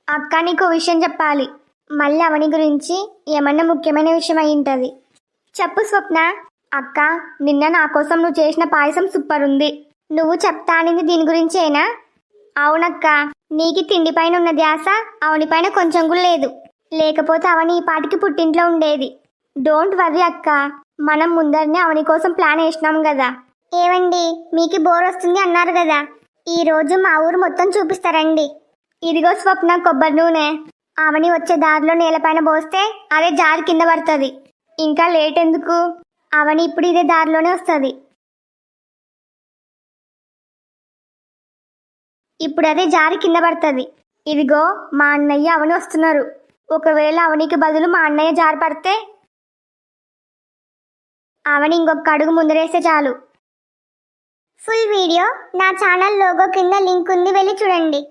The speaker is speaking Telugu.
అక్క నీకు విషయం చెప్పాలి. మళ్ళీ అవని గురించి ఏమన్నా ముఖ్యమైన విషయం అయి ఉంటుంది. చెప్పు స్వప్న. అక్క, నిన్న నా కోసం నువ్వు చేసిన పాయసం సూపర్ ఉంది. నువ్వు చెప్తా అనేది దీని గురించేనా? అవునక్క, నీకు తిండి పైన ఉన్న ధ్యాస అవని పైన కొంచెం కూడా లేదు. లేకపోతే అవని ఈ పాటికి పుట్టింట్లో ఉండేది. డోంట్ వర్రీ అక్క, మనం ముందరనే అవని కోసం ప్లాన్ వేసినాం కదా. ఏవండి, మీకు బోర్ వస్తుంది అన్నారు కదా, ఈ రోజు మా ఊరు మొత్తం చూపిస్తారండి. ఇదిగో స్వప్న కొబ్బరి నూనె. అవని వచ్చే దారిలో నేలపైన పోస్తే అదే జారి కింద పడుతుంది. ఇంకా లేట్ ఎందుకు? అవని ఇప్పుడు ఇదే దారిలోనే వస్తుంది. ఇప్పుడు అదే జారి కింద పడుతుంది. ఇదిగో మా అన్నయ్య అవని వస్తున్నారు. ఒకవేళ అవనికి బదులు మా అన్నయ్య జారి పడితే అవని ఇంకొక అడుగు ముందరేస్తే చాలు. ఫుల్ వీడియో నా ఛానల్ లోగో కింద లింక్ ఉంది, వెళ్ళి చూడండి.